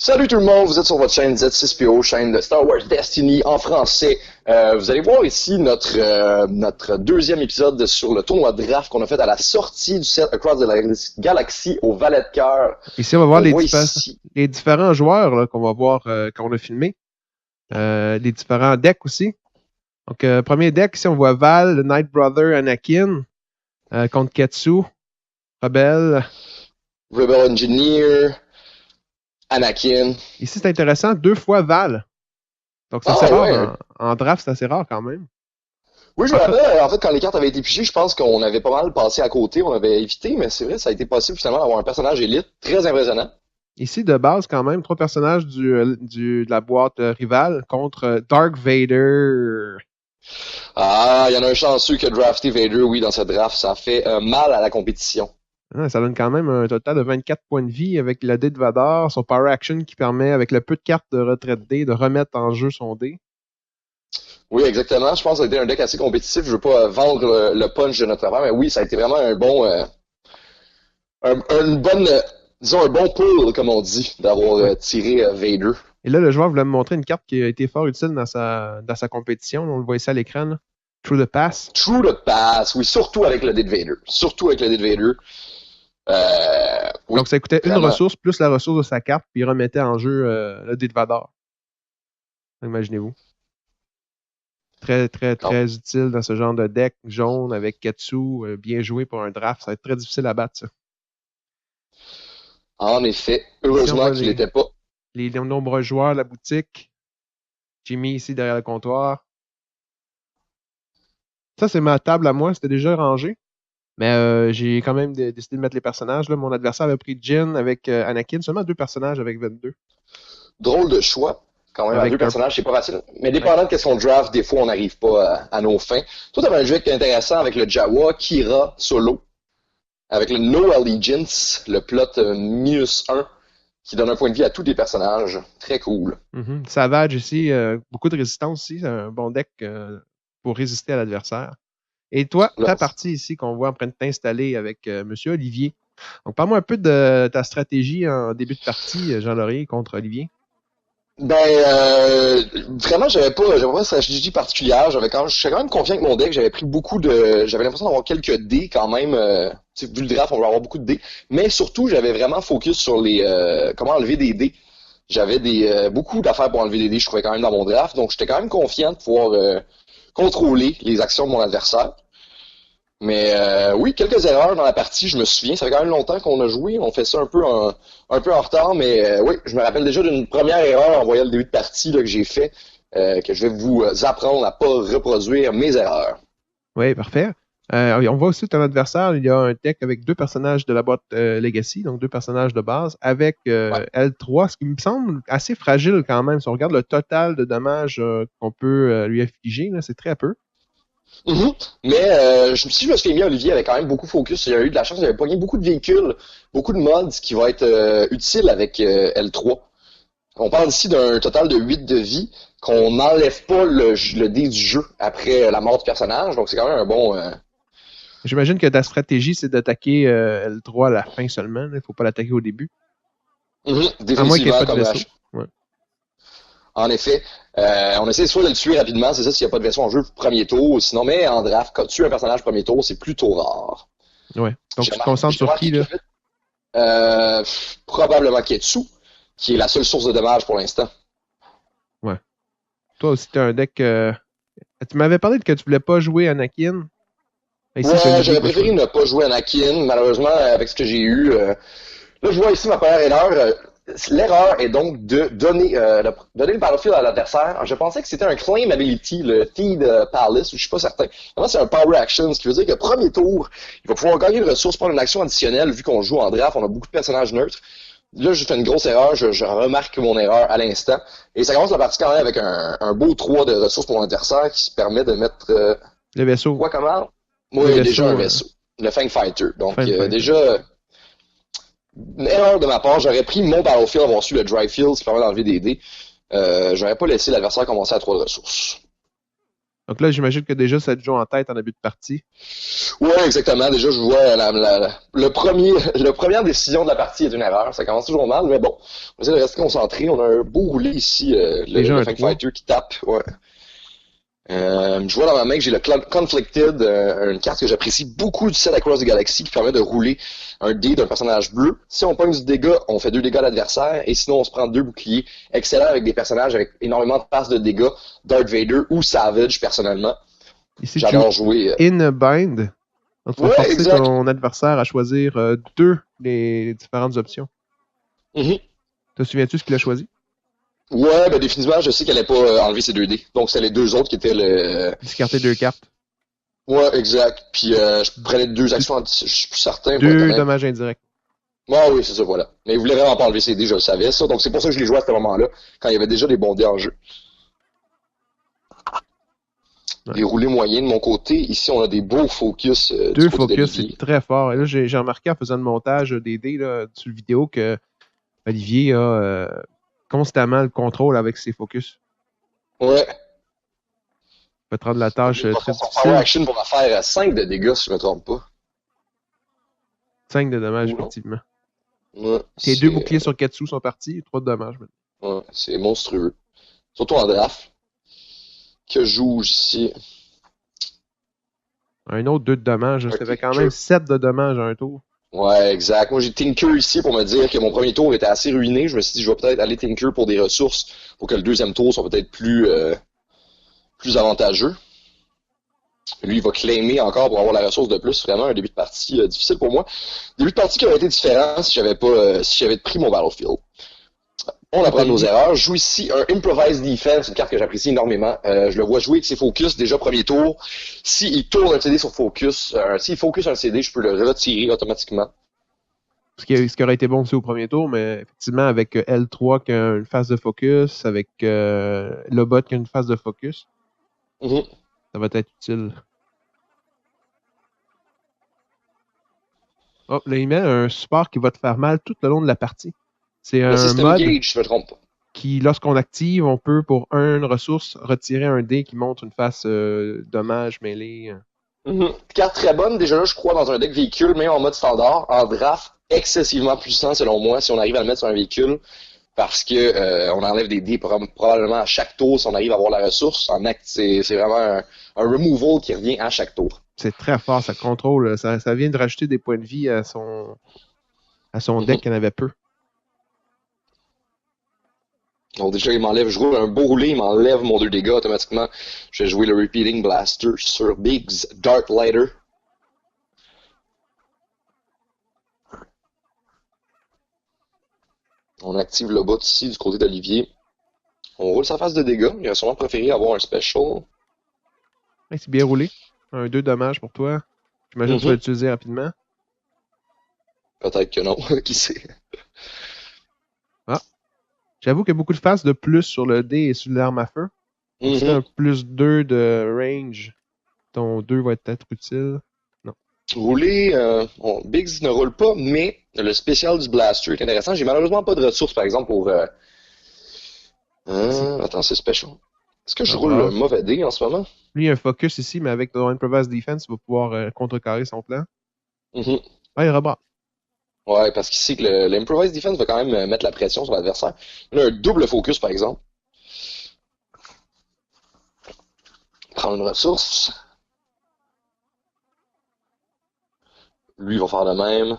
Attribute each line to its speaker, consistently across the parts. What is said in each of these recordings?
Speaker 1: Salut tout le monde, vous êtes sur votre chaîne Z6PO, chaîne de Star Wars Destiny en français. Vous allez voir ici notre deuxième épisode sur le tournoi de draft qu'on a fait à la sortie du set Across the Galaxy au Valet de Cœur.
Speaker 2: Ici, on va voir les différents joueurs là, qu'on va voir quand on a filmé. Les différents decks aussi. Donc, premier deck, ici, on voit Val, le Night Brother, Anakin, contre Ketsu, Rebel
Speaker 1: Engineer, Anakin.
Speaker 2: Ici, c'est intéressant, 2 fois Val. Donc, c'est assez rare. En draft, c'est assez rare quand même.
Speaker 1: Oui, je me rappelle, en fait, quand les cartes avaient été pigées, je pense qu'on avait pas mal passé à côté, on avait évité, mais c'est vrai, ça a été possible finalement d'avoir un personnage élite très impressionnant.
Speaker 2: Ici, de base, quand même, 3 personnages de la boîte rivale contre Dark Vader.
Speaker 1: Ah, il y en a un chanceux qui a drafté Vader, oui, dans ce draft. Ça fait mal à la compétition.
Speaker 2: Ah, ça donne quand même un total de 24 points de vie avec le dé de Vador, son Power Action qui permet, avec le peu de cartes de retraite dé, de remettre en jeu son dé.
Speaker 1: Oui, exactement. Je pense que ça a été un deck assez compétitif. Je veux pas vendre le punch de notre affaire, mais oui, ça a été vraiment un bon... disons un bon pull, comme on dit, d'avoir tiré Vader.
Speaker 2: Et là, le joueur voulait me montrer une carte qui a été fort utile dans sa compétition. On le voit ici à l'écran. Là. Through the Pass.
Speaker 1: Through the Pass, oui, surtout avec le dé de Vader. Surtout avec le dé de Vader.
Speaker 2: Oui, donc, ça coûtait une ressource plus la ressource de sa carte, puis il remettait en jeu le dé de Vador. Imaginez-vous. Très utile dans ce genre de deck jaune avec Ketsu, bien joué pour un draft. Ça va être très difficile à battre, ça.
Speaker 1: En effet. Heureusement qu'il n'était pas.
Speaker 2: Les nombreux joueurs de la boutique. Jimmy ici derrière le comptoir. Ça, c'est ma table à moi. C'était déjà rangé. Mais j'ai quand même décidé de mettre les personnages. Là. Mon adversaire avait pris Jyn avec Anakin. Seulement 2 personnages avec 22.
Speaker 1: Drôle de choix. Quand même, avec 2 personnages, c'est pas facile. Mais dépendant de qu'est-ce qu'on draft, des fois, on n'arrive pas à nos fins. Toi, t'avais un jeu qui est intéressant avec le Jawa, Kira, Solo. Avec le No Allegiance, le plot -1, qui donne un point de vie à tous les personnages. Très cool.
Speaker 2: Savage ici, beaucoup de résistance ici. C'est un bon deck pour résister à l'adversaire. Et toi, ta partie ici qu'on voit en train de t'installer avec Monsieur Olivier. Donc, parle-moi un peu de ta stratégie en début de partie, Jean Laurier, contre Olivier.
Speaker 1: Vraiment, j'avais pas de stratégie particulière. J'étais quand même confiant avec mon deck. J'avais l'impression d'avoir quelques dés quand même. Vu le draft, on va avoir beaucoup de dés. Mais surtout, j'avais vraiment focus sur comment enlever des dés. J'avais beaucoup d'affaires pour enlever des dés, je trouvais quand même dans mon draft. Donc, j'étais quand même confiant de pouvoir contrôler les actions de mon adversaire. Mais oui, quelques erreurs dans la partie, je me souviens. Ça fait quand même longtemps qu'on a joué. On fait ça un peu en retard, mais oui, je me rappelle déjà d'une première erreur en voyant le début de partie là, que j'ai fait, que je vais vous apprendre à pas reproduire mes erreurs.
Speaker 2: Oui, parfait. On voit aussi ton adversaire, il y a un deck avec 2 personnages de la boîte Legacy, donc 2 personnages de base, avec L3, ce qui me semble assez fragile quand même. Si on regarde le total de dommages qu'on peut lui affliger, là, c'est très peu.
Speaker 1: Mais si je me souviens bien, Olivier avait quand même beaucoup focus. Il a eu de la chance, il avait pogné beaucoup de véhicules, beaucoup de mods qui vont être utiles avec L3. On parle ici d'un total de 8 de vie, qu'on n'enlève pas le dé du jeu après la mort du personnage, donc c'est quand même un bon...
Speaker 2: J'imagine que ta stratégie, c'est d'attaquer L3 à la fin seulement. Il ne faut pas l'attaquer au début.
Speaker 1: Définitivement,
Speaker 2: à moins qu'il n'y ait pas de vaisseau. Ouais.
Speaker 1: En effet, on essaie soit de le tuer rapidement, c'est ça, s'il n'y a pas de vaisseau en jeu premier tour, sinon, mais en draft, quand tuer un personnage premier tour, c'est plutôt rare.
Speaker 2: Ouais. Donc, tu te concentres sur qui, là?
Speaker 1: Probablement Ketsu, qui est la seule source de dommages pour l'instant.
Speaker 2: Ouais. Toi aussi, tu as un deck... Tu m'avais parlé que tu voulais pas jouer Anakin.
Speaker 1: Ici, ouais, j'aurais préféré ne pas jouer Anakin, malheureusement, avec ce que j'ai eu. Là, je vois ici ma première erreur. L'erreur est donc de donner le battlefield à l'adversaire. Je pensais que c'était un claim ability, le Theed Palace, je suis pas certain. Vraiment, c'est un power action, ce qui veut dire que premier tour, il va pouvoir gagner une ressource, prendre une action additionnelle, vu qu'on joue en draft, on a beaucoup de personnages neutres. Là, j'ai fait une grosse erreur, je remarque mon erreur à l'instant. Et ça commence la partie quand même avec un beau 3 de ressources pour mon adversaire qui se permet de mettre...
Speaker 2: le vaisseau.
Speaker 1: Quoi, comment? Oui, déjà un vaisseau. Le Fang Fighter. Donc, déjà... Une erreur de ma part, j'aurais pris mon battlefield, avoir su le dry field, qui permet d'enlever des dés. J'aurais pas laissé l'adversaire commencer à 3 de ressources.
Speaker 2: Donc là, j'imagine que déjà, ça te joue en tête en début de partie.
Speaker 1: Ouais, exactement. Déjà, je vois la première décision de la partie est une erreur. Ça commence toujours mal, mais bon. On essaie de rester concentré. On a un beau roulé ici, le Fang Fighter qui tape. Ouais. Je vois dans ma main que j'ai le Conflicted, une carte que j'apprécie beaucoup du set Across the Galaxy qui permet de rouler un dé d'un personnage bleu. Si on pogne du dégât, on fait 2 dégâts à l'adversaire, et sinon on se prend 2 boucliers. Excellent avec des personnages avec énormément de passes de dégâts, Darth Vader ou Savage personnellement.
Speaker 2: Ici, j'adore jouer. In a Bind, donc tu vas forcer ton adversaire à choisir 2 des différentes options. Te souviens-tu ce qu'il a choisi?
Speaker 1: Ouais, ben définitivement, je sais qu'elle n'allait pas enlever ses 2 dés. Donc, c'était les 2 autres qui étaient le...
Speaker 2: Discarter 2 cartes.
Speaker 1: Ouais, exact. Puis, je prenais 2 actions, je suis plus certain.
Speaker 2: 2 dommages indirects.
Speaker 1: Ah oui, c'est ça, voilà. Mais il voulait vraiment pas enlever ses dés, je le savais, ça. Donc, c'est pour ça que je l'ai joué à ce moment-là, quand il y avait déjà des bons dés en jeu. Ouais. Les roulés moyens de mon côté. Ici, on a des beaux focus.
Speaker 2: 2 focus, c'est très fort. Et là, j'ai remarqué en faisant le montage des dés là, sur la vidéo que Olivier a... constamment le contrôle avec ses focus.
Speaker 1: Ouais.
Speaker 2: Il va te rendre la tâche très difficile.
Speaker 1: Power Action pour faire 5 de dégâts, si je ne me trompe pas.
Speaker 2: 5 de dommages, effectivement.
Speaker 1: Ouais,
Speaker 2: tes 2 boucliers sur Ketsu sont partis, et 3 de dommages.
Speaker 1: Ouais, c'est monstrueux. Surtout en draft. Que je joue ici.
Speaker 2: Un autre 2 de dommages. Ça fait quand même 7 de dommages à un tour.
Speaker 1: Ouais, exact. Moi, j'ai Tinker ici pour me dire que mon premier tour était assez ruiné. Je me suis dit, je vais peut-être aller Tinker pour des ressources pour que le deuxième tour soit peut-être plus avantageux. Lui, il va claimer encore pour avoir la ressource de plus. Vraiment un début de partie difficile pour moi. Début de partie qui aurait été différent si j'avais pris mon Battlefield. On apprend nos erreurs. Je joue ici un Improvised Defense, une carte que j'apprécie énormément. Je le vois jouer avec ses focus déjà premier tour. S'il tourne un CD sur focus, s'il focus un CD, je peux le retirer automatiquement.
Speaker 2: Ce qui aurait été bon aussi au premier tour, mais effectivement, avec L3 qui a une phase de focus, avec Lobot qui a une phase de focus, ça va être utile. Oh, là, il met un support qui va te faire mal tout le long de la partie. C'est un mode
Speaker 1: gauge, je me trompe pas.
Speaker 2: Qui, lorsqu'on active, on peut, pour une ressource, retirer un dé qui montre une face dommage, mêlée.
Speaker 1: Carte très bonne, déjà là, je crois, dans un deck véhicule, même en mode standard, en draft, excessivement puissant selon moi, si on arrive à le mettre sur un véhicule, parce que on enlève des dés probablement à chaque tour si on arrive à avoir la ressource. En acte, c'est vraiment un removal qui revient à chaque tour.
Speaker 2: C'est très fort, ça contrôle, ça vient de rajouter des points de vie à son deck qui en avait peu.
Speaker 1: Donc déjà, il m'enlève, je roule un beau roulé, il m'enlève mon 2 dégâts automatiquement. Je vais jouer le Repeating Blaster sur Biggs Dark Lighter. On active le bot ici du côté d'Olivier. On roule sa phase de dégâts. Il a sûrement préféré avoir un special.
Speaker 2: Ouais, c'est bien roulé. Un 2 dommages pour toi. J'imagine que tu vas l'utiliser rapidement.
Speaker 1: Peut-être que non, qui sait.
Speaker 2: Ah. J'avoue qu'il y a beaucoup de phases de plus sur le dé et sur l'arme à feu. Si t'as un plus 2 de range, ton 2 va être utile. Non.
Speaker 1: Rouler, Biggs ne roule pas, mais le spécial du Blaster est intéressant. J'ai malheureusement pas de ressources, par exemple, pour... attends, c'est special. Est-ce que je roule le mauvais dé en ce moment?
Speaker 2: Lui, il y a un focus ici, mais avec ton Improvised Defense, il va pouvoir contrecarrer son plan. Ah, il rebat.
Speaker 1: Ouais, parce qu'il sait que l'Improvised Defense va quand même mettre la pression sur l'adversaire. Il a un double focus, par exemple. Prendre une ressource. Lui, il va faire le même.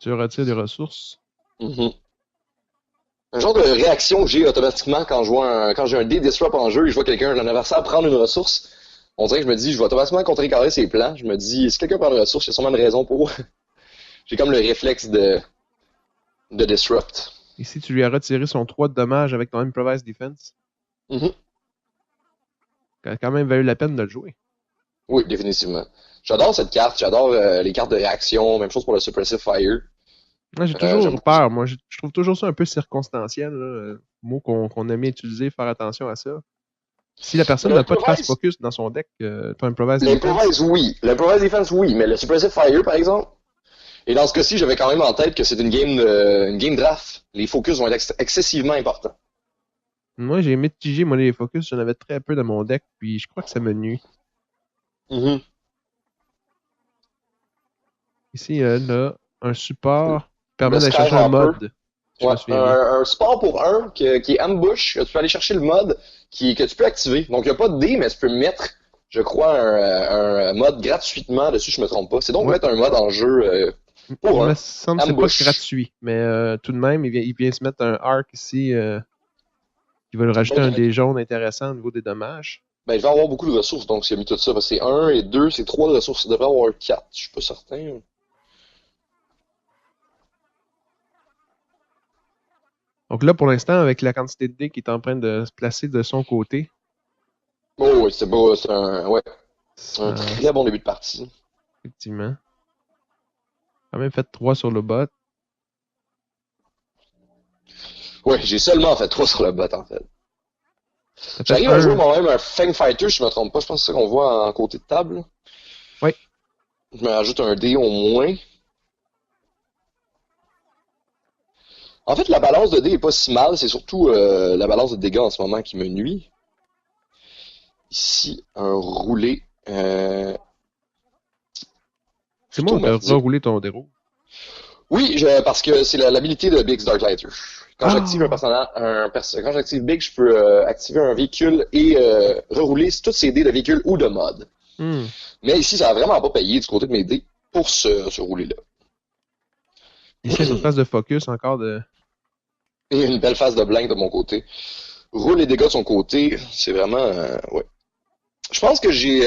Speaker 2: Tu retires des ressources.
Speaker 1: Un genre de réaction que j'ai automatiquement quand j'ai un dé disrupt en jeu et je vois quelqu'un, un adversaire, prendre une ressource. On dirait que je me dis, je vais automatiquement contrecarrer ses plans. Je me dis, si quelqu'un prend une ressource, il y a sûrement une raison pour. J'ai comme le réflexe de disrupt.
Speaker 2: Ici, tu lui as retiré son 3 de dommages avec ton Improvised Defense. Ça a quand même valu la peine de le jouer.
Speaker 1: Oui, définitivement. J'adore cette carte, j'adore les cartes de réaction, même chose pour le Suppressive Fire.
Speaker 2: Moi, j'ai toujours peur. Moi, je trouve toujours ça un peu circonstanciel. Là. Mot qu'on aime utiliser, faire attention à ça. Si la personne n'a pas de phase focus dans son deck, ton Improvised
Speaker 1: Defense... oui. L'Improvised Defense, oui. Mais le Suppressive Fire, par exemple... Et dans ce cas-ci, j'avais quand même en tête que c'est une game draft. Les focus vont être excessivement importants.
Speaker 2: Moi, j'ai mitigé les focus. J'en avais très peu dans mon deck, puis je crois que ça me nuit.
Speaker 1: Mhm.
Speaker 2: Ici, là, un support permet
Speaker 1: Le
Speaker 2: d'aller chercher un
Speaker 1: Skyhopper.
Speaker 2: mod. Je me
Speaker 1: Ouais,
Speaker 2: souviens bien.
Speaker 1: un sport pour un qui est ambush, que tu peux aller chercher le mode que tu peux activer. Donc, il n'y a pas de dé, mais tu peux mettre, je crois, un mode gratuitement dessus, je me trompe pas. C'est donc
Speaker 2: Ouais.
Speaker 1: mettre un mode en jeu
Speaker 2: Il
Speaker 1: pour
Speaker 2: me
Speaker 1: un
Speaker 2: semble que c'est pas
Speaker 1: ambush.
Speaker 2: gratuit, mais tout de même, il vient se mettre un arc ici qui va lui rajouter
Speaker 1: Donc,
Speaker 2: un dé jaune intéressant au niveau des dommages.
Speaker 1: ben, il va avoir beaucoup de ressources, donc s'il a mis tout ça, parce que c'est un et deux, c'est trois de ressources. Il devrait avoir quatre, je suis pas certain.
Speaker 2: Donc là, pour l'instant, avec la quantité de dés qui est en train de se placer de son côté,
Speaker 1: Oh, oui, c'est beau, ouais, un
Speaker 2: ça,
Speaker 1: très bon début de partie.
Speaker 2: effectivement. Quand même fait 3 sur le bot.
Speaker 1: Ouais, j'ai seulement fait trois sur le bot, en fait.
Speaker 2: T'as fait
Speaker 1: J'arrive à jouer
Speaker 2: un.
Speaker 1: moi-même un Fang Fighter, je me trompe pas, je pense que c'est ça qu'on voit en côté de table.
Speaker 2: Oui.
Speaker 1: Je me rajoute un dé au moins. En fait, la balance de dés est pas si mal, c'est surtout la balance de dégâts en ce moment qui me nuit. Ici, un roulé
Speaker 2: C'est moi
Speaker 1: plutôt
Speaker 2: où t'as
Speaker 1: merdique.
Speaker 2: reroulé ton déro.
Speaker 1: Oui, parce que c'est l'habilité de Big's Darklighter. Quand j'active un
Speaker 2: Ah!
Speaker 1: personnage, quand j'active Big, je peux activer un véhicule et rerouler tous ces dés de véhicule ou de mode.
Speaker 2: Hmm.
Speaker 1: Mais ici, ça a vraiment pas payé du côté de mes dés pour ce rouler-là.
Speaker 2: Ici, une autre phase de focus encore de.
Speaker 1: Et une belle phase de blank de mon côté. Roule les dégâts de son côté, c'est vraiment... ouais. Je pense que j'ai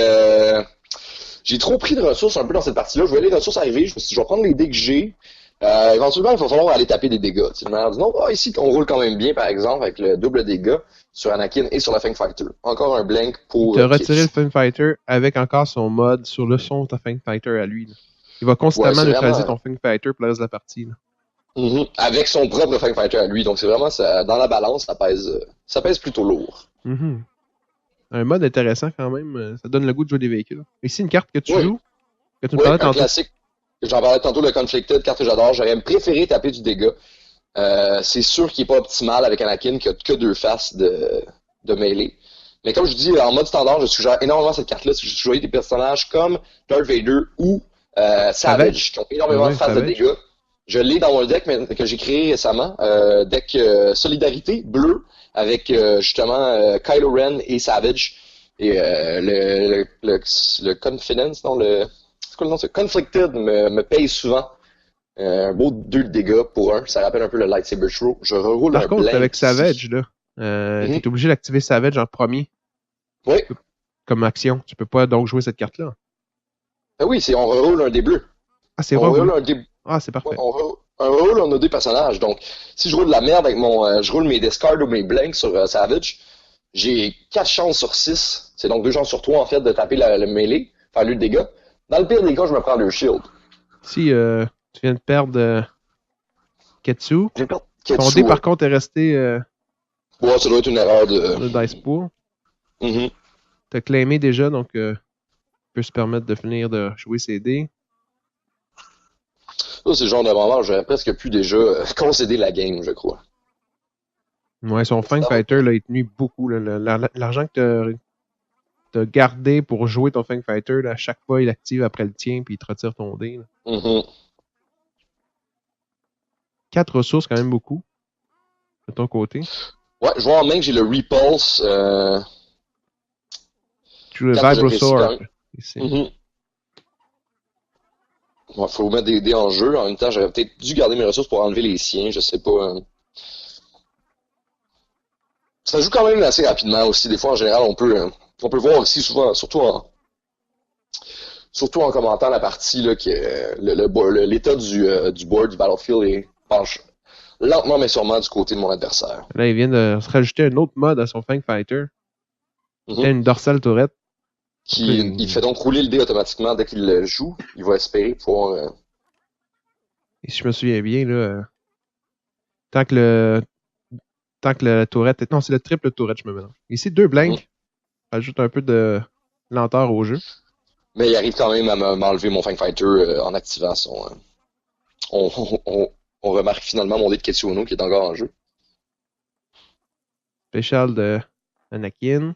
Speaker 1: trop pris de ressources un peu dans cette partie-là. Je voyais les ressources arriver, je me suis dit, je vais prendre les dés que j'ai. Éventuellement, il va falloir aller taper des dégâts. Tu sais, je me dit, non, ici, on roule quand même bien, par exemple, avec le double dégât sur Anakin et sur la Fang Fighter. Encore un blank
Speaker 2: Il
Speaker 1: pour
Speaker 2: t'a retiré le
Speaker 1: Ketsu.
Speaker 2: Fun Fighter avec encore son mod sur le son de ta Fang Fighter à lui. Là. Il va
Speaker 1: Ouais,
Speaker 2: constamment
Speaker 1: c'est
Speaker 2: neutraliser
Speaker 1: vraiment...
Speaker 2: ton Fang Fighter pour le reste de la partie. Là.
Speaker 1: Avec son propre Fang Fighter à lui. Donc, c'est vraiment, ça, dans la balance, ça pèse plutôt lourd.
Speaker 2: Mm-hmm. Un mod intéressant quand même. Ça donne le goût de jouer des véhicules. Ici, une carte que tu
Speaker 1: Oui,
Speaker 2: joues, que tu me
Speaker 1: oui,
Speaker 2: parlais
Speaker 1: un
Speaker 2: tantôt.
Speaker 1: classique. J'en parlais tantôt, le Conflicted, carte que j'adore. J'aurais préféré taper du dégât. C'est sûr qu'il n'est pas optimal avec Anakin qui a que deux faces de mêlée. Mais comme je dis, en mode standard, je suggère énormément cette carte-là si je jouais des personnages comme Darth Vader ou Savage, qui ont
Speaker 2: Ben
Speaker 1: énormément de
Speaker 2: ouais,
Speaker 1: faces de
Speaker 2: Savage.
Speaker 1: dégâts. Je l'ai dans mon deck que j'ai créé récemment, deck Solidarité bleu avec justement Kylo Ren et Savage. Et le Confidence, non, c'est quoi le nom? Conflicted me paye souvent. Un beau 2 de dégâts pour un. Ça rappelle un peu le Lightsaber Throw. Je reroule
Speaker 2: Par
Speaker 1: un
Speaker 2: contre,
Speaker 1: blank
Speaker 2: avec
Speaker 1: ici.
Speaker 2: Savage, là,
Speaker 1: Mhm.
Speaker 2: t'es obligé d'activer Savage en premier
Speaker 1: Oui.
Speaker 2: comme action. Tu peux pas donc jouer cette carte-là.
Speaker 1: Ah oui, on reroule un dé bleu.
Speaker 2: Ah, c'est
Speaker 1: On reroule
Speaker 2: reroulé.
Speaker 1: un dé.
Speaker 2: Ah, c'est
Speaker 1: Ouais,
Speaker 2: parfait.
Speaker 1: on reroule un de nos deux personnages. Donc, si je roule de la merde avec je roule mes discards ou mes blanks sur Savage, j'ai 4 chances sur 6. C'est donc 2 chances sur 3 en fait de taper le mêlée, faire le dégât. Dans le pire des cas, je me prends le shield.
Speaker 2: Si tu viens de perdre Ketsu,
Speaker 1: J'ai perdu
Speaker 2: ton
Speaker 1: Ketsu,
Speaker 2: dé
Speaker 1: ouais.
Speaker 2: par contre est resté
Speaker 1: Ouais, ça doit être une erreur
Speaker 2: sur le dice pool.
Speaker 1: Mhm.
Speaker 2: T'as claimé déjà, donc peut se permettre de finir de jouer ses dés.
Speaker 1: Ça, c'est le genre de moment où j'aurais presque pu déjà concéder la game, je crois.
Speaker 2: Ouais, son Fang Fighter, là, il te nuit beaucoup. L'argent que t'as gardé pour jouer ton Fang Fighter, là, à chaque fois, il active après le tien, puis il te retire ton dé. Là.
Speaker 1: Mhm.
Speaker 2: 4 ressources, quand même beaucoup, de ton côté.
Speaker 1: Ouais, je vois en main que j'ai le Repulse,
Speaker 2: Tu joues le
Speaker 1: carte que j'apprécie quand
Speaker 2: Vibrosaur
Speaker 1: même.
Speaker 2: ici.
Speaker 1: Mhm. Ouais, faut mettre des dés en jeu. En même temps, j'aurais peut-être dû garder mes ressources pour enlever les siens, je sais pas. Ça joue quand même assez rapidement aussi. Des fois, en général, on peut voir aussi souvent, surtout en commentant la partie, là, que l'état du board, du battlefield penche lentement mais sûrement du côté de mon adversaire.
Speaker 2: Là, il vient de se rajouter un autre mode à son Fang Fighter.
Speaker 1: Mhm.
Speaker 2: T'as une dorsale tourette. Donc là,
Speaker 1: Il fait donc rouler le dé automatiquement dès qu'il le joue. Il va espérer pouvoir.
Speaker 2: et si je me souviens bien, là, tant que le tant que la tourette est... Non, c'est le triple tourette, je me mélange. Ici, 2
Speaker 1: Mhm.
Speaker 2: blanks. Ajoute un peu de lenteur au jeu.
Speaker 1: Mais il arrive quand même à m'enlever mon Fang Fighter en activant son. On remarque finalement mon dé de Ketsuono qui est encore en jeu.
Speaker 2: Spécial de Anakin.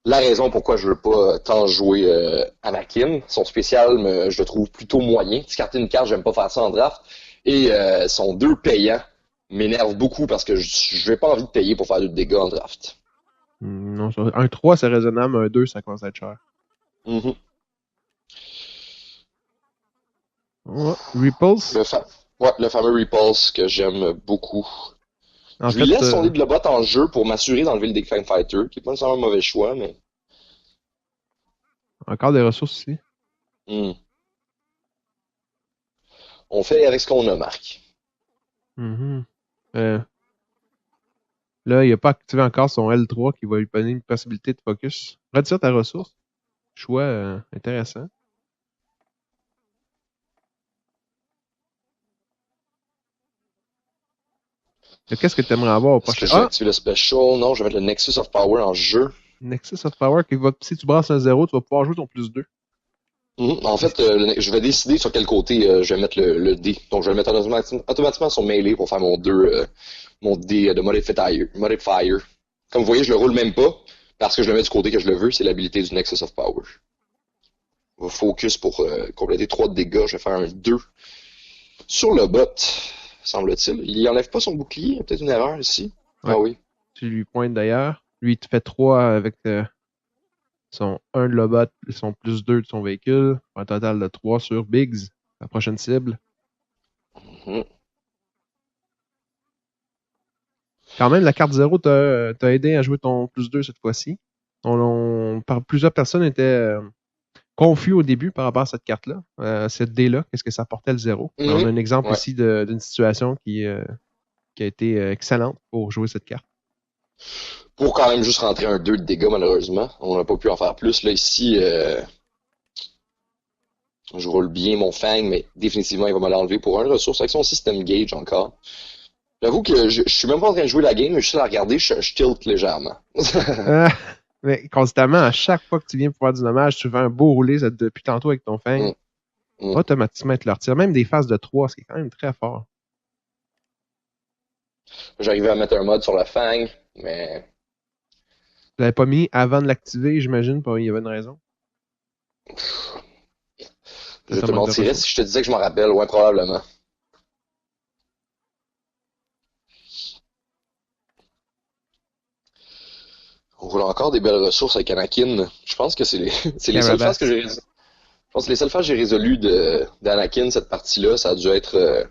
Speaker 1: La raison pourquoi je veux pas tant jouer Anakin, son spécial, je le trouve plutôt moyen. Discarter une carte, j'aime pas faire ça en draft. Et son 2 payant m'énerve beaucoup parce que je n'ai pas envie de payer pour faire du dégâts en draft.
Speaker 2: Non, un 3, c'est raisonnable. Un 2, ça commence à être cher. Oh, Repulse.
Speaker 1: Le fameux Repulse que j'aime beaucoup. Je lui laisse son Libellobot en jeu pour m'assurer d'enlever le Decline Fighter, qui est pas nécessairement un mauvais choix, mais...
Speaker 2: Encore des ressources ici.
Speaker 1: On fait avec ce qu'on a, Marc.
Speaker 2: Là, il n'a pas activé encore son L3 qui va lui donner une possibilité de focus. Retire ta ressource. Choix intéressant. Qu'est-ce que tu aimerais avoir au prochain?
Speaker 1: Est-ce que je vais activer le Special? Non, je vais mettre le Nexus of Power en jeu.
Speaker 2: Nexus of Power, si tu brasses un 0, tu vas pouvoir jouer ton +2.
Speaker 1: En fait, je vais décider sur quel côté je vais mettre le dé. Donc, je vais le mettre automatiquement sur Melee pour faire mon dé de Modifier. Comme vous voyez, je le roule même pas parce que je le mets du côté que je le veux. C'est l'habilité du Nexus of Power. On va focus pour compléter 3 de dégâts. Je vais faire un 2 sur le bot, semble-t-il. Il enlève pas son bouclier. Il y a peut-être une erreur ici.
Speaker 2: Ouais.
Speaker 1: Ah oui.
Speaker 2: Tu lui pointes d'ailleurs. Lui, il te fait 3 avec son 1 de Lobot et son +2 de son véhicule. Un total de 3 sur Biggs, la prochaine cible. Quand même, la carte 0 t'a aidé à jouer ton +2 cette fois-ci. Plusieurs personnes étaient confus au début par rapport à cette carte-là, cette dé-là, qu'est-ce que ça apportait le 0. On a un exemple ici d'une situation qui a été excellente pour jouer cette carte.
Speaker 1: Pour quand même juste rentrer un 2 de dégâts, malheureusement. On n'a pas pu en faire plus. Là, ici, je roule bien mon Fang, mais définitivement, il va me l'enlever pour une ressource avec son système Gauge encore. J'avoue que je suis même pas en train de jouer la game, mais juste à la regarder, je tilt légèrement.
Speaker 2: Mais constamment, à chaque fois que tu viens pour faire du dommage, tu fais un beau roulé depuis tantôt avec ton Fang. Automatiquement, tu leur tires. Même des phases de 3, ce qui est quand même très fort.
Speaker 1: J'arrivais à mettre un mode sur le Fang, mais...
Speaker 2: Tu l'avais pas mis avant de l'activer, j'imagine, il y avait une raison.
Speaker 1: Je te mentirais si je te disais que je m'en rappelle, ouais, probablement. On roule encore des belles ressources avec Anakin. Je pense que c'est les seules phases que j'ai résolues. Je pense que les seules phases que j'ai résolues d'Anakin, cette partie-là, ça a dû être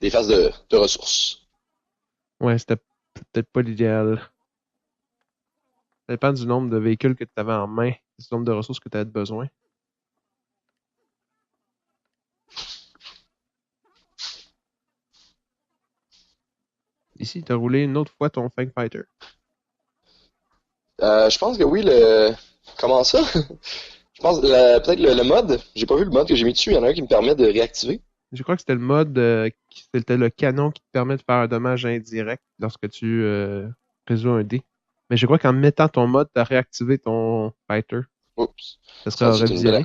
Speaker 1: des phases de ressources.
Speaker 2: Ouais, c'était peut-être pas l'idéal. Ça dépend du nombre de véhicules que tu avais en main, du nombre de ressources que tu avais besoin. Ici, tu as roulé une autre fois ton Fang Fighter.
Speaker 1: Je pense que oui, Comment ça? Je pense peut-être le mode. J'ai pas vu le mode que j'ai mis dessus. Il y en a un qui me permet de réactiver.
Speaker 2: Je crois que c'était le mode c'était le canon qui te permet de faire un dommage indirect lorsque tu résous un dé. Mais je crois qu'en mettant ton mode, tu as réactivé ton fighter.
Speaker 1: Oups.
Speaker 2: Ça sera revisionné.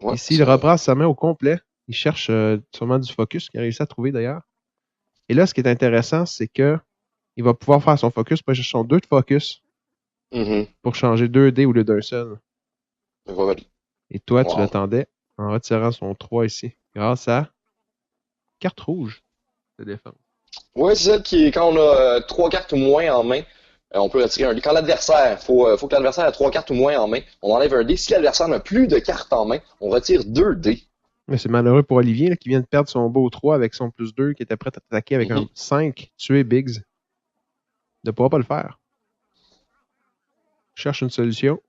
Speaker 2: Ouais, ici, il rebrasse sa main au complet. Il cherche sûrement du focus, qu'il a réussi à trouver d'ailleurs. Et là, ce qui est intéressant, c'est que il va pouvoir faire son focus, pour chercher son 2 de focus pour changer 2 dés au lieu d'un seul. Et toi, tu l'attendais en retirant son 3 ici, grâce à carte rouge de défense.
Speaker 1: Oui, c'est celle qui est quand on a 3 cartes ou moins en main, on peut retirer un dé. Quand l'adversaire, faut que l'adversaire ait 3 cartes ou moins en main, on enlève un dé. Si l'adversaire n'a plus de cartes en main, on retire 2 dés.
Speaker 2: Mais c'est malheureux pour Olivier là, qui vient de perdre son beau 3 avec son +2, qui était prêt à attaquer avec un 5, tuer Biggs. Il ne pourra pas le faire. Cherche une solution.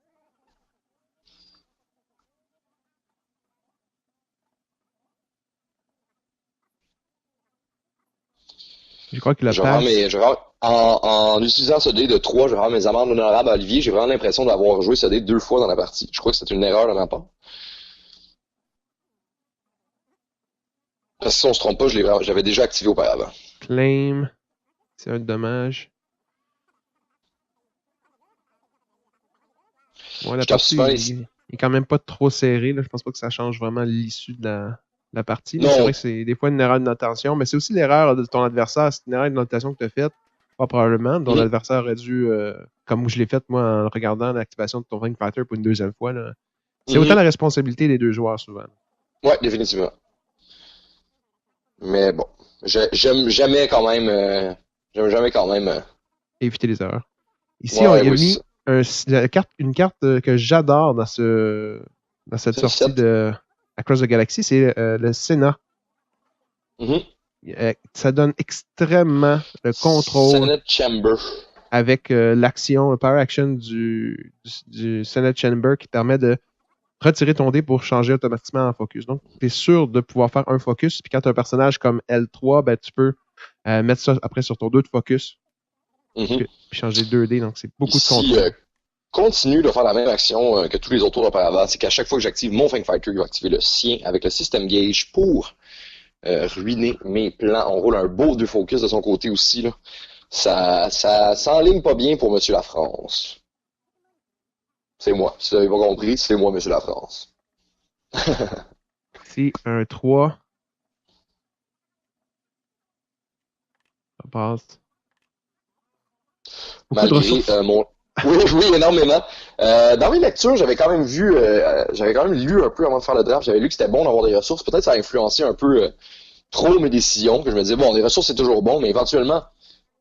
Speaker 2: Je crois qu'il a
Speaker 1: en utilisant ce dé de 3, je vais avoir mes amendes honorables à Olivier. J'ai vraiment l'impression d'avoir joué ce dé 2 fois dans la partie. Je crois que c'est une erreur de ma part. Parce que si on se trompe pas, j'avais déjà activé auparavant.
Speaker 2: Claim. C'est un dommage. Bon, la partie, il est quand même pas trop serré. Là. Je pense pas que ça change vraiment l'issue de la partie. C'est vrai que c'est des fois une erreur de notation, mais c'est aussi l'erreur de ton adversaire. C'est une erreur de notation que tu as faite, pas probablement, dont l'adversaire aurait dû, comme je l'ai fait moi en regardant l'activation de ton Fang Fighter pour une deuxième fois. Là. C'est autant la responsabilité des deux joueurs souvent.
Speaker 1: Ouais, définitivement. Mais bon, j'aime jamais quand même.
Speaker 2: Éviter les erreurs. Ici, il a mis une carte que j'adore dans cette sortie de Across the Galaxy, c'est le Senna. Ça donne extrêmement le contrôle
Speaker 1: Senate Chamber.
Speaker 2: avec l'action, le power action du Senate Chamber qui permet de retirer ton dé pour changer automatiquement en focus. Donc, tu es sûr de pouvoir faire un focus. Puis quand tu as un personnage comme L3, ben, tu peux mettre ça après sur ton 2 de focus. Puis changer 2 dés. Donc, c'est beaucoup de contrôle.
Speaker 1: Continue de faire la même action que tous les autres tours auparavant. C'est qu'à chaque fois que j'active mon Fang Fighter, il va activer le sien avec le système gauge pour ruiner mes plans. On roule un beau 2 focus de son côté aussi. Là. Ça s'enligne pas bien pour Monsieur La France. C'est moi. Si vous n'avez pas compris, c'est moi, Monsieur La France.
Speaker 2: C'est un 3. Ça passe.
Speaker 1: Malgré Oui, énormément. Dans mes lectures, j'avais quand même lu un peu avant de faire le draft, j'avais lu que c'était bon d'avoir des ressources. Peut-être ça a influencé un peu trop mes décisions, que je me disais, bon, les ressources, c'est toujours bon, mais éventuellement,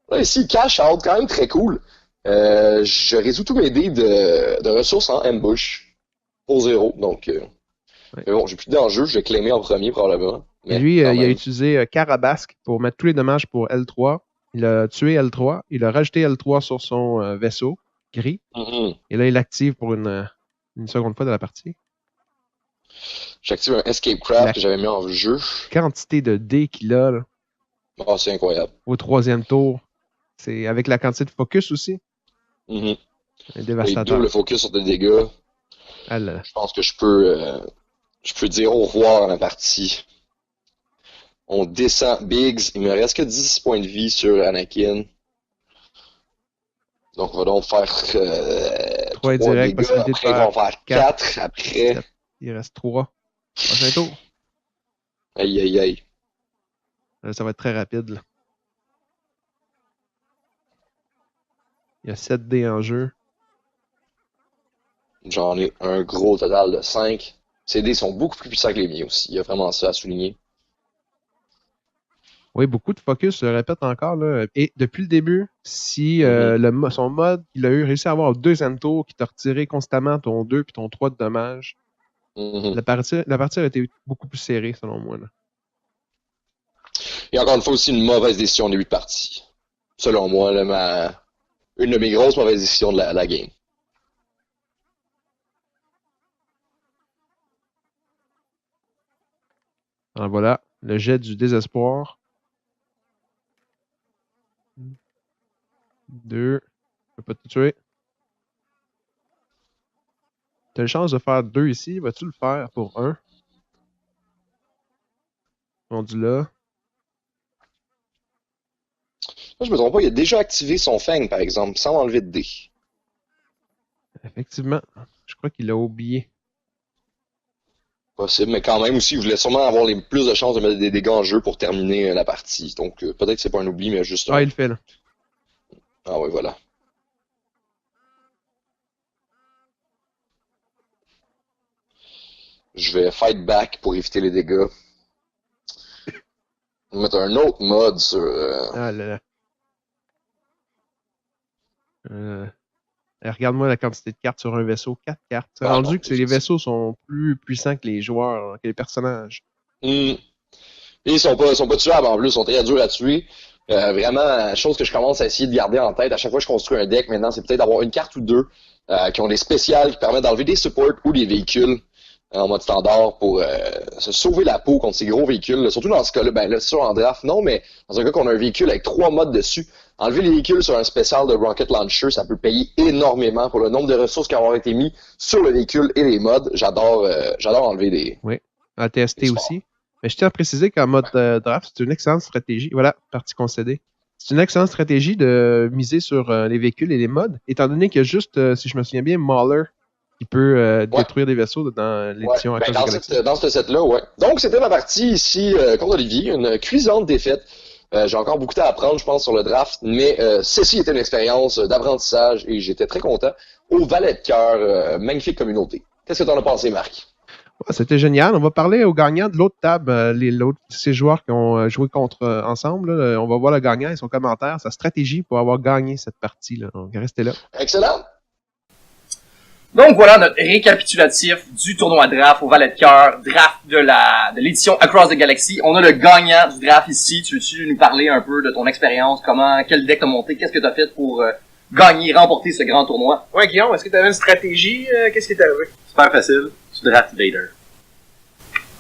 Speaker 1: là, ici, cash out, quand même très cool. Je résous tous mes dés de ressources en ambush pour 0. Donc, mais bon, j'ai plus de dés en jeu, je vais claimer en premier probablement.
Speaker 2: Mais lui, il a utilisé Carabasque pour mettre tous les dommages pour L3. Il a tué L3. Il a rajouté L3 sur son vaisseau gris. Et là, il l'active pour une seconde fois de la partie.
Speaker 1: J'active un Escape Craft que j'avais mis en jeu.
Speaker 2: Quantité de dés qu'il a. Là,
Speaker 1: oh, c'est incroyable.
Speaker 2: Au 3e tour. C'est avec la quantité de focus aussi.
Speaker 1: C'est dévastateur. Il double focus sur des dégâts. Je pense que je peux dire au revoir à la partie. On descend Biggs. Il me reste que 10 points de vie sur Anakin. Donc, on va donc faire 3
Speaker 2: direct,
Speaker 1: dégâts. Après, on va faire 4. Après...
Speaker 2: 7. Il reste 3. Prochain tour.
Speaker 1: Aïe, aïe, aïe.
Speaker 2: Là, ça va être très rapide. Là. Il y a 7 dés en jeu.
Speaker 1: J'en ai un gros total de 5. Ces dés sont beaucoup plus puissants que les miens aussi. Il y a vraiment ça à souligner.
Speaker 2: Oui, beaucoup de focus, je le répète encore. Là. Et depuis le début, si son mode, il a réussi à avoir au 2e tour qui t'a retiré constamment ton 2 puis ton 3 de dommages, la partie a été beaucoup plus serrée, selon moi. Là.
Speaker 1: Et encore une fois, aussi une mauvaise décision de début de partie. Selon moi, là, une de mes grosses mauvaises décisions de la game.
Speaker 2: Alors voilà, le jet du désespoir. 2. Je peux pas te tuer. Tu as une chance de faire 2 ici. Vas-tu le faire pour 1? Rendu là.
Speaker 1: Moi, je me trompe pas, il a déjà activé son Fang, par exemple, sans enlever de dés.
Speaker 2: Effectivement. Je crois qu'il l'a oublié.
Speaker 1: Possible, mais quand même aussi, il voulait sûrement avoir plus de chances de mettre des dégâts en jeu pour terminer la partie. Donc, peut-être que c'est pas un oubli, mais juste...
Speaker 2: Ah, il le fait, là.
Speaker 1: Ah oui, voilà. Je vais fight back pour éviter les dégâts. On va mettre un autre mode sur...
Speaker 2: Ah là là. Regarde-moi la quantité de cartes sur un vaisseau. 4 cartes. C'est rendu que les vaisseaux sont plus puissants que les joueurs, que les personnages.
Speaker 1: Et ils sont pas tuables en plus, ils sont très durs à tuer. Vraiment, chose que je commence à essayer de garder en tête à chaque fois que je construis un deck maintenant, c'est peut-être d'avoir une carte ou deux qui ont des spéciales qui permettent d'enlever des supports ou des véhicules en mode standard pour se sauver la peau contre ces gros véhicules. Surtout dans ce cas-là, ben là, c'est sûr en draft, non, mais dans un cas qu'on a un véhicule avec 3 modes dessus, enlever les véhicules sur un spécial de Rocket Launcher, ça peut payer énormément pour le nombre de ressources qui ont été mis sur le véhicule et les modes. J'adore enlever des...
Speaker 2: Oui, à tester aussi. Mais je tiens à préciser qu'en mode draft, c'est une excellente stratégie. Voilà, partie concédée. C'est une excellente stratégie de miser sur les véhicules et les modes, étant donné qu'il y a juste, si je me souviens bien, Mauler qui peut détruire des vaisseaux dans l'édition Across the Galaxy.
Speaker 1: Dans ce set-là, ouais. Donc, c'était ma partie ici contre Olivier, une cuisante défaite. J'ai encore beaucoup à apprendre, je pense, sur le draft, mais ceci était une expérience d'apprentissage et j'étais très content. Au Valet de cœur, magnifique communauté. Qu'est-ce que t'en as pensé, Marc?
Speaker 2: Ouais, c'était génial. On va parler aux gagnants de l'autre table, ces joueurs qui ont joué ensemble. Là. On va voir le gagnant et son commentaire, sa stratégie pour avoir gagné cette partie-là. Donc, restez là.
Speaker 1: Excellent!
Speaker 3: Donc voilà notre récapitulatif du tournoi draft au Valet de cœur, draft de l'édition Across the Galaxy. On a le gagnant du draft ici. Tu veux-tu nous parler un peu de ton expérience, quel deck t'as monté, qu'est-ce que t'as fait pour gagner, remporter ce grand tournoi?
Speaker 4: Ouais, Guillaume, est-ce que t'avais une stratégie? Qu'est-ce qui est arrivé?
Speaker 3: Super facile, tu draft Vader.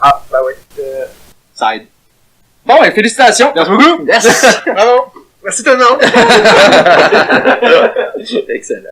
Speaker 4: Ah, bah oui.
Speaker 3: Side. Bon, ben félicitations! Merci beaucoup!
Speaker 4: Yes! Bravo! Merci tout le monde!
Speaker 3: Excellent.